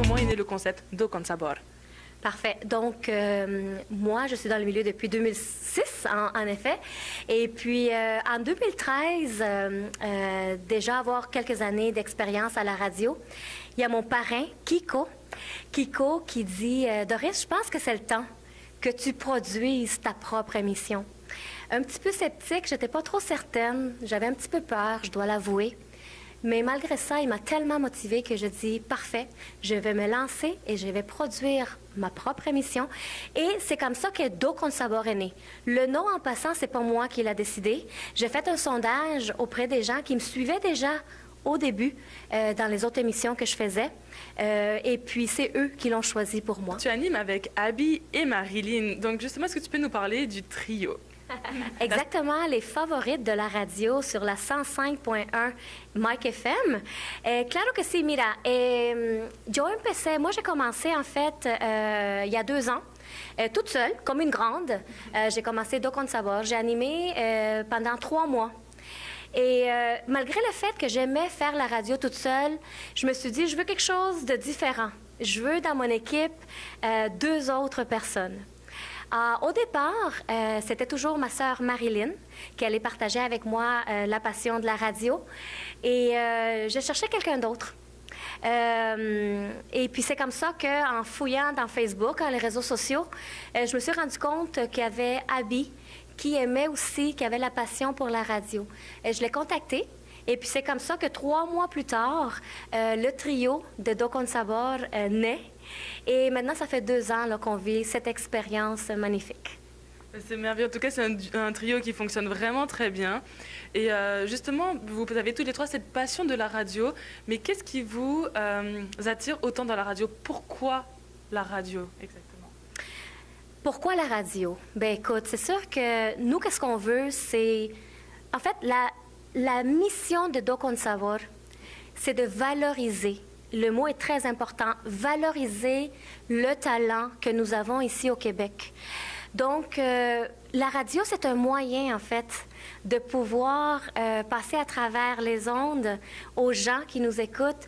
comment est né le concept Do Con Sabor? Parfait. Donc, moi, je suis dans le milieu depuis 2006, en effet. Et puis, en 2013, déjà avoir quelques années d'expérience à la radio, il y a mon parrain, Kiko, qui dit « Doris, je pense que c'est le temps que tu produises ta propre émission. » Un petit peu sceptique, j'étais pas trop certaine, j'avais un petit peu peur, je dois l'avouer. Mais malgré ça, il m'a tellement motivée que je dis « Parfait, je vais me lancer et je vais produire ma propre émission. » Et c'est comme ça que Do Con Sabor est né. Le nom, en passant, c'est pas moi qui l'a décidé. J'ai fait un sondage auprès des gens qui me suivaient déjà au début dans les autres émissions que je faisais. Et puis, c'est eux qui l'ont choisi pour moi. Tu animes avec Abby et Marilyn. Donc, justement, est-ce que tu peux nous parler du trio? Exactement, les favorites de la radio sur la 105.1 Mike FM. Claro que sí, mira, moi j'ai commencé en fait il y a 2 ans. Toute seule, comme une grande. J'ai commencé Do Con Sabor. J'ai animé pendant 3 mois. Et malgré le fait que j'aimais faire la radio toute seule, je me suis dit, je veux quelque chose de différent. Je veux dans mon équipe 2 autres personnes. Au départ, c'était toujours ma sœur Marilyn qui allait partager avec moi la passion de la radio. Et je cherchais quelqu'un d'autre. Et puis c'est comme ça qu'en fouillant dans Facebook, les réseaux sociaux, je me suis rendu compte qu'il y avait Abby qui aimait aussi, qui avait la passion pour la radio. Et je l'ai contactée. Et puis c'est comme ça que 3 mois plus tard, le trio de Do Con Sabor naît. Et maintenant, ça fait 2 ans qu'on vit cette expérience magnifique. C'est merveilleux. En tout cas, c'est un trio qui fonctionne vraiment très bien. Et justement, vous avez tous les 3 cette passion de la radio. Mais qu'est-ce qui vous attire autant dans la radio? Pourquoi la radio exactement? Pourquoi la radio? Bien, écoute, c'est sûr que nous, qu'est-ce qu'on veut, c'est... En fait, la mission de Do Con Sabor, c'est de valoriser. Le mot est très important. Valoriser le talent que nous avons ici au Québec. Donc, la radio, c'est un moyen, en fait, de pouvoir passer à travers les ondes aux gens qui nous écoutent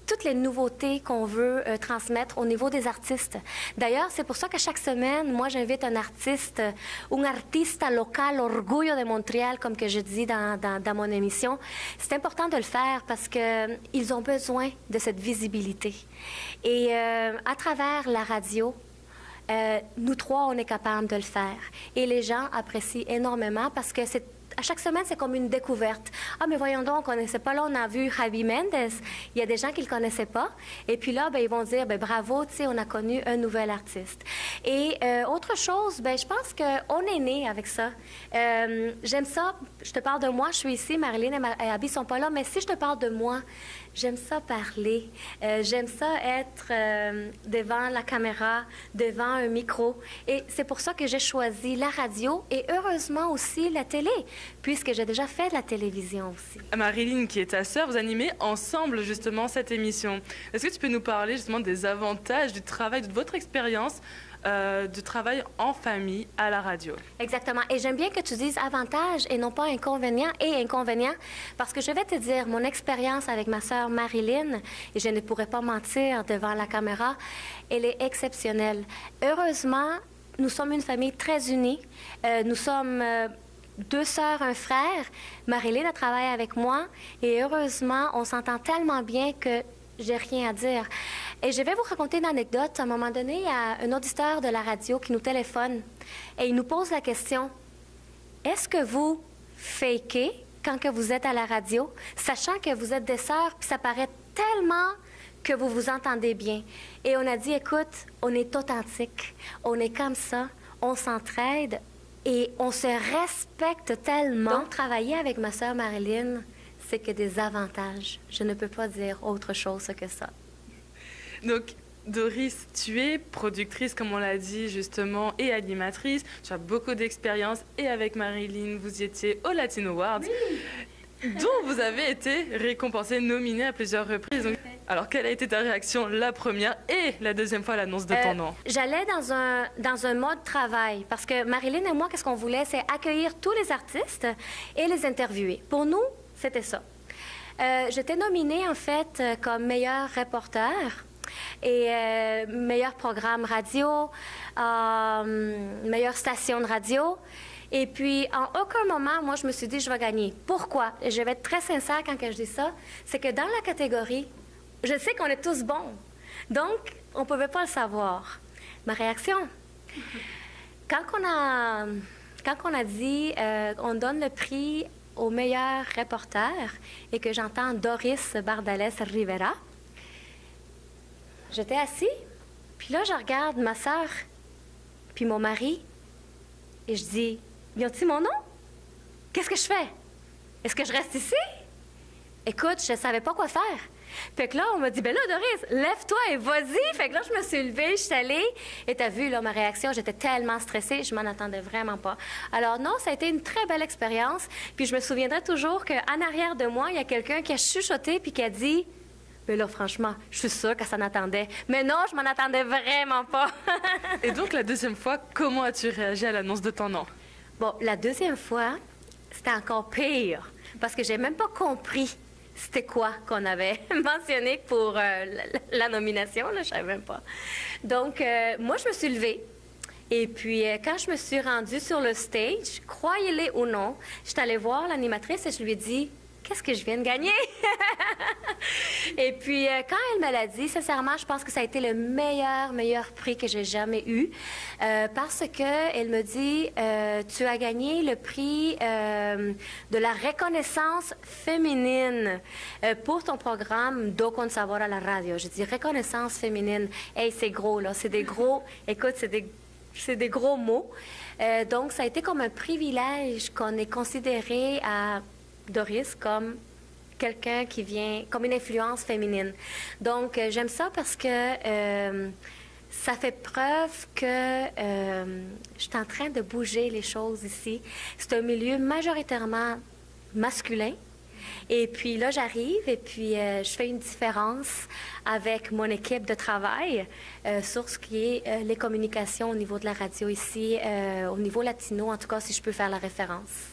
toutes les nouveautés qu'on veut transmettre au niveau des artistes. D'ailleurs, c'est pour ça que chaque semaine, moi, j'invite un artiste, un artista local, orgullo de Montréal, comme que je dis dans mon émission. C'est important de le faire parce qu'ils ont besoin de cette visibilité. Et à travers la radio, nous 3, on est capable de le faire. Et les gens apprécient énormément parce que à chaque semaine, c'est comme une découverte. Ah, mais voyons donc, on ne connaissait pas. Là, on a vu Javi Mendes. Il y a des gens qui ne le connaissaient pas. Et puis là, ils vont dire, bravo, tu sais, on a connu un nouvel artiste. Et autre chose, je pense qu'on est né avec ça. J'aime ça. Je te parle de moi, je suis ici. Marilyn et Abby ne sont pas là. Mais si je te parle de moi, j'aime ça parler. J'aime ça être devant la caméra, devant un micro. Et c'est pour ça que j'ai choisi la radio et heureusement aussi la télé, puisque j'ai déjà fait de la télévision aussi. Marilyn, qui est ta sœur, vous animez ensemble justement cette émission. Est-ce que tu peux nous parler justement des avantages du travail, de votre expérience de travail en famille à la radio? Exactement. Et j'aime bien que tu dises avantages et non pas inconvénients parce que je vais te dire, mon expérience avec ma sœur Marilyn, et je ne pourrais pas mentir devant la caméra, elle est exceptionnelle. Heureusement, nous sommes une famille très unie. Nous sommes 2 sœurs, un frère. Marilyn a travaillé avec moi et heureusement, on s'entend tellement bien que j'ai rien à dire. Et je vais vous raconter une anecdote. À un moment donné, il y a un auditeur de la radio qui nous téléphone et il nous pose la question, est-ce que vous fakez quand que vous êtes à la radio, sachant que vous êtes des sœurs, puis ça paraît tellement que vous vous entendez bien? Et on a dit, écoute, on est authentique, on est comme ça, on s'entraide et on se respecte tellement. Donc, travailler avec ma sœur Marilyn, c'est que des avantages. Je ne peux pas dire autre chose que ça. Donc, Doris, tu es productrice, comme on l'a dit justement, et animatrice. Tu as beaucoup d'expérience et avec Marilyn, vous y étiez au Latino Awards, oui, dont vous avez été récompensée, nominée à plusieurs reprises. Donc, alors, quelle a été ta réaction la première et la deuxième fois à l'annonce de ton nom? J'allais dans un mode travail parce que Marilyn et moi, qu'est-ce qu'on voulait? C'est accueillir tous les artistes et les interviewer. Pour nous, c'était ça. J'étais nominée, en fait, comme meilleur reporter et meilleur programme radio, meilleure station de radio. Et puis, en aucun moment, moi, je me suis dit, je vais gagner. Pourquoi? Et je vais être très sincère quand je dis ça. C'est que dans la catégorie, je sais qu'on est tous bons. Donc, on ne pouvait pas le savoir. Ma réaction, quand on a dit, on donne le prix au meilleur reporter et que j'entends Doris Bardales Rivera, j'étais assis, puis là, je regarde ma sœur, puis mon mari, et je dis, ils ont-ils mon nom? Qu'est-ce que je fais? Est-ce que je reste ici? Écoute, je ne savais pas quoi faire. Fait que là, on m'a dit, ben là, Doris, lève-toi et vas-y. Fait que là, je me suis levée, je suis allée. Et t'as vu, là, ma réaction, j'étais tellement stressée, je m'en attendais vraiment pas. Alors non, ça a été une très belle expérience. Puis je me souviendrai toujours qu'en arrière de moi, il y a quelqu'un qui a chuchoté puis qui a dit, mais là, franchement, je suis sûre que ça n'attendait. Mais non, je m'en attendais vraiment pas. Et donc, la deuxième fois, comment as-tu réagi à l'annonce de ton nom? Bon, la deuxième fois, c'était encore pire. Parce que j'ai même pas compris c'était quoi qu'on avait mentionné pour la nomination, là, je savais même pas. Donc, moi, je me suis levée. Et puis, quand je me suis rendue sur le stage, croyez-le ou non, je suis allée voir l'animatrice et je lui ai dit, qu'est-ce que je viens de gagner? Et puis, quand elle me l'a dit, sincèrement, je pense que ça a été le meilleur prix que j'ai jamais eu. Parce qu'elle me dit, tu as gagné le prix de la reconnaissance féminine pour ton programme Do Con Sabor à la radio. Je dis reconnaissance féminine. Hey, c'est gros, là. C'est des gros... Écoute, c'est des gros mots. Donc, ça a été comme un privilège qu'on ait considéré à Doris comme quelqu'un qui vient, comme une influence féminine. Donc, j'aime ça parce que ça fait preuve que je suis en train de bouger les choses ici. C'est un milieu majoritairement masculin. Et puis là, j'arrive et puis je fais une différence avec mon équipe de travail sur ce qui est les communications au niveau de la radio ici, au niveau latino, en tout cas, si je peux faire la référence.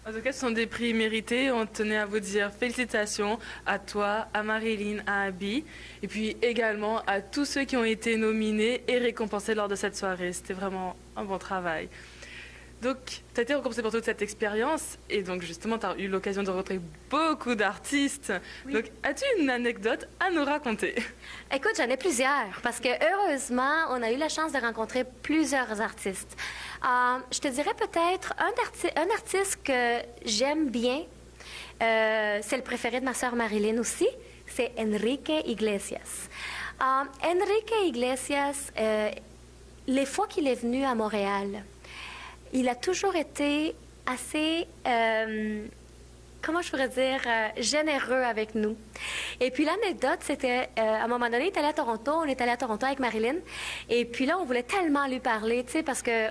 En tout cas, ce sont des prix mérités. On tenait à vous dire félicitations à toi, à Marilyn, à Abby, et puis également à tous ceux qui ont été nominés et récompensés lors de cette soirée. C'était vraiment un bon travail. Donc, tu as été récompensé pour toute cette expérience, et donc justement, tu as eu l'occasion de rencontrer beaucoup d'artistes. Oui. Donc, as-tu une anecdote à nous raconter? Écoute, j'en ai plusieurs, parce que heureusement, on a eu la chance de rencontrer plusieurs artistes. Je te dirais peut-être un artiste que j'aime bien, c'est le préféré de ma sœur Marilyn aussi, c'est Enrique Iglesias. Enrique Iglesias, les fois qu'il est venu à Montréal, il a toujours été assez, comment je pourrais dire, généreux avec nous. Et puis l'anecdote, c'était, à un moment donné, il est allé à Toronto, on est allé à Toronto avec Marilyn, et puis là, on voulait tellement lui parler, tu sais, parce que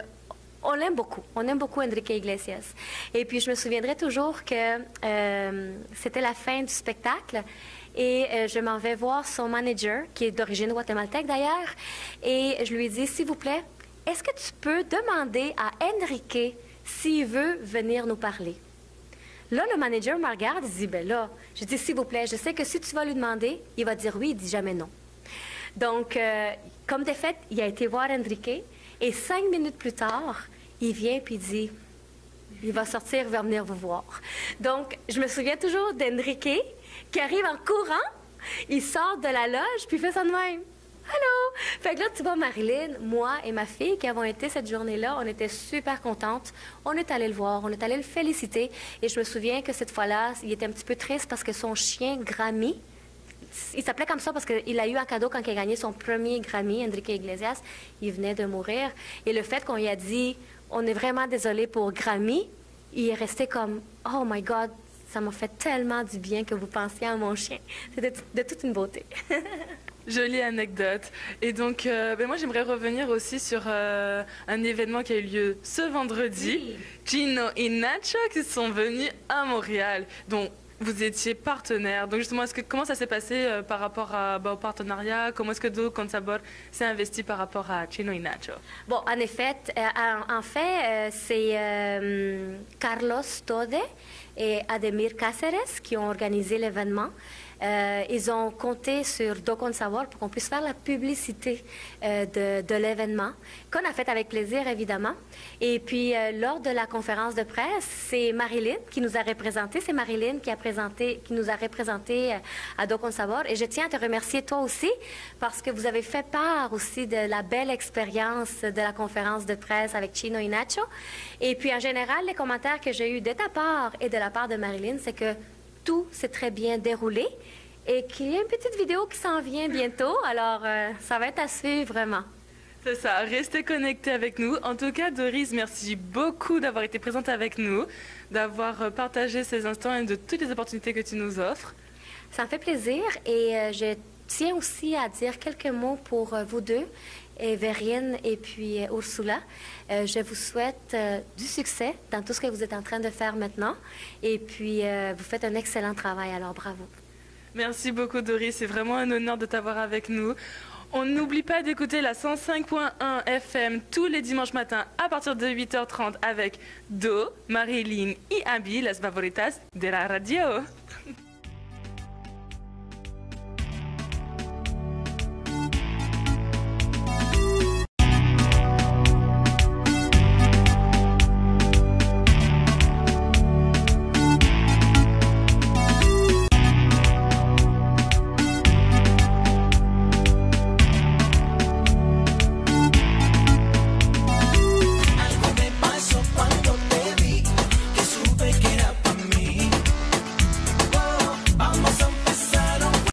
on l'aime beaucoup. On aime beaucoup Enrique Iglesias. Et puis, je me souviendrai toujours que c'était la fin du spectacle et je m'en vais voir son manager, qui est d'origine guatémaltèque d'ailleurs, et je lui ai dit, s'il vous plaît, est-ce que tu peux demander à Enrique s'il veut venir nous parler? Là, le manager me regarde et dit, ben là, je dis, s'il vous plaît, je sais que si tu vas lui demander, il va dire oui, il dit jamais non. Donc, comme de fait, il a été voir Enrique. Et 5 minutes plus tard, il vient puis il dit, il va sortir, il va venir vous voir. Donc, je me souviens toujours d'Enrique qui arrive en courant, il sort de la loge puis il fait ça de même. Allô? Fait que là, tu vois, Marilyn, moi et ma fille qui avons été cette journée-là, on était super contentes. On est allé le voir, on est allé le féliciter. Et je me souviens que cette fois-là, il était un petit peu triste parce que son chien, Grammy, il s'appelait comme ça parce qu'il a eu un cadeau quand il a gagné son premier Grammy, Enrique Iglesias. Il venait de mourir. Et le fait qu'on lui a dit « On est vraiment désolé pour Grammy », il est resté comme « Oh my God, ça m'a fait tellement du bien que vous pensiez à mon chien. » C'était de toute une beauté. Jolie anecdote. Et donc, moi, j'aimerais revenir aussi sur un événement qui a eu lieu ce vendredi. Oui. Gino et Nacho qui sont venus à Montréal. Donc, vous étiez partenaire. Donc justement, comment ça s'est passé par rapport au partenariat? Comment est-ce que Do Con Sabor s'est investi par rapport à Chino y Nacho? Bon, en fait, c'est Carlos Tode et Ademir Cáceres qui ont organisé l'événement. Ils ont compté sur Do Con Sabor pour qu'on puisse faire la publicité de l'événement, qu'on a fait avec plaisir, évidemment. Et puis, lors de la conférence de presse, c'est Marilyn qui nous a représentés. C'est Marilyn qui nous a représentés à Do Con Sabor. Et je tiens à te remercier, toi aussi, parce que vous avez fait part aussi de la belle expérience de la conférence de presse avec Chino y Nacho. Et puis, en général, les commentaires que j'ai eus de ta part et de la part de Marilyn, c'est que tout s'est très bien déroulé et qu'il y a une petite vidéo qui s'en vient bientôt. Alors, ça va être à suivre vraiment. C'est ça, restez connectés avec nous. En tout cas, Doris, merci beaucoup d'avoir été présente avec nous, d'avoir partagé ces instants et de toutes les opportunités que tu nous offres. Ça me fait plaisir et je tiens aussi à dire quelques mots pour vous deux, Verine et puis Ursula. Je vous souhaite du succès dans tout ce que vous êtes en train de faire maintenant. Et puis, vous faites un excellent travail, alors bravo. Merci beaucoup, Doris. C'est vraiment un honneur de t'avoir avec nous. On n'oublie pas d'écouter la 105.1 FM tous les dimanches matins à partir de 8h30 avec Do, Marilyn et Abby, las favoritas de la radio.